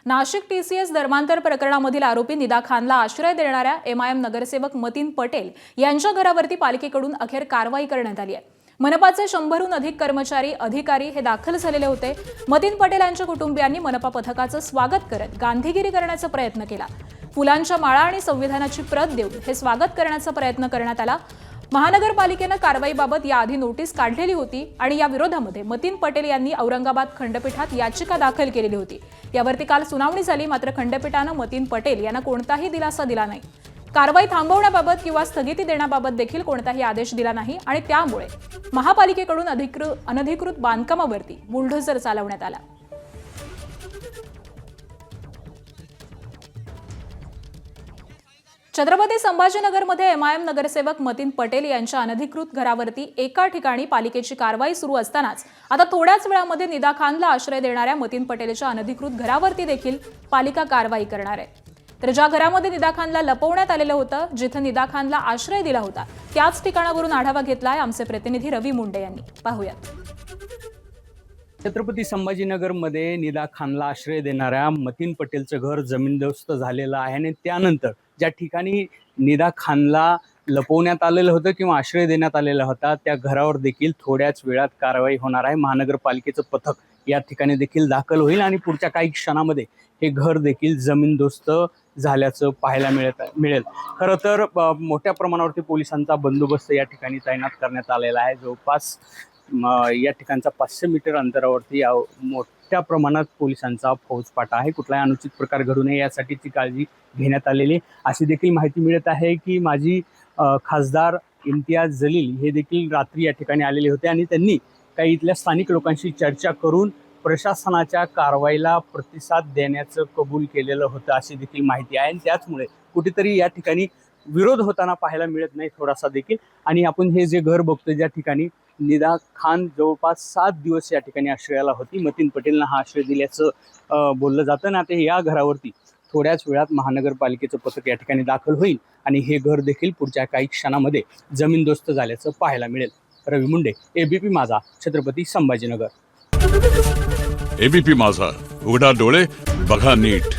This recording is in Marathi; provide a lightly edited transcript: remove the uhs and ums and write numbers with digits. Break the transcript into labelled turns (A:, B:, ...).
A: नाशिक टीसीएस धर्मांतर प्रकरणामधील आरोपी निदा खानला आश्रय देणाऱ्या एमआयएम नगरसेवक मतीन पटेल यांच्या घरावरती पालिकेकडून अखेर कारवाई करण्यात आली आहे। मनपाचे 100हून अधिक कर्मचारी अधिकारी हे दाखल झालेले होते। मतीन पटेल यांच्या कुटुंबियांनी मनपा पथकाचं स्वागत करत गांधीगिरी करण्याचा प्रयत्न केला। फुलांच्या माळा आणि संविधानाची प्रत देऊन हे स्वागत करण्याचा प्रयत्न करण्यात आला। महानगरपालिकेने कारवाईबाबत याआधी नोटीस काढलेली होती आणि या विरोधामध्ये मतीन पटेल यांनी औरंगाबाद खंडपीठात याचिका दाखल केलेली होती। यावरती काल सुनावणी झाली, मात्र खंडपीठाने मतीन पटेल यांना कोणताही दिलासा दिला नाही। कारवाई थांबवण्याबाबत किंवा स्थगिती देण्याबाबत देखील कोणताही आदेश दिला नाही आणि त्यामुळे महापालिकेकडून अनधिकृत बांधकामावरती बुलडोझर चालवण्यात आला। छत्रपती संभाजीनगरमध्ये एमआयएम नगरसेवक मतीन पटेल यांच्या अनधिकृत घरावरती एका ठिकाणी पालिकेची कारवाई सुरू असतानाच आता थोड्याच वेळामध्ये निदा खानला आश्रय देणाऱ्या मतीन पटेलच्या अनधिकृत घरावरती देखील पालिका कारवाई करणार आहे। तर ज्या घरामध्ये निदा खानला लपवण्यात आलेलं होतं, जिथे निदा खानला आश्रय दिला होता, त्याच ठिकाणावरून आढावा घेतलाय आमचे प्रतिनिधी रवी मुंडे यांनी। पाहूयात।
B: छत्रपती संभाजीनगरमध्ये निदा खानला आश्रय देणाऱ्या मतीन पटेलचं घर जमीनदोस्त झालेलं आहे आणि त्यानंतर ज्या ठिकाणी निदा खानला लपवण्यात आलेलं होतं किंवा आश्रय देण्यात आलेला होता, त्या घरावर देखील थोड्याच वेळात कारवाई होणार आहे। महानगरपालिकेचं पथक या ठिकाणी देखील दाखल होईल आणि पुढच्या काही क्षणामध्ये हे घर देखील जमीनदोस्त झाल्याचं पाहायला मिळेल। खरं तर मोठ्या प्रमाणावरती पोलिसांचा बंदोबस्त या ठिकाणी तैनात करण्यात आलेला आहे। जवळपास या ठिकाणचा 500 मीटर अंतरावरती मोठ्या प्रमाणात पोलिसांचा फौजफाटा आहे। कुठलाही अनुचित प्रकार घडू नये यासाठीची काळजी घेण्यात आलेली अशी देखील माहिती मिळत आहे की माजी खासदार इम्तियाज जलील हे देखील रात्री या ठिकाणी आलेले होते आणि त्यांनी काही इथल्या स्थानिक लोकांशी चर्चा करून प्रशासनाच्या कारवाईला प्रतिसाद देण्याचं कबूल केलेलं होतं अशी देखील माहिती आहे। आणि त्याचमुळे कुठेतरी या ठिकाणी विरोध होताना पाहायला मिळत नाही थोडासा देखील। आणि आपण हे जे घर बघतोय, ज्या ठिकाणी निदा खान जवळपास 7 दिवस या ठिकाणी आश्रयाला होती, मतीन पटेलनं हा आश्रय दिल्याचं बोललं जातं ना। ते या घरावरती थोड्याच वेळात महानगरपालिकेचं पथक या ठिकाणी दाखल होईल आणि हे घर देखील पुढच्या काही क्षणामध्ये जमीनदोस्त झाल्याचं पाहायला मिळेल। रवी मुंडे, एबीपी माझा, छत्रपती संभाजीनगर।
C: एबीपी माझा, उघडा डोळे बघा नीट।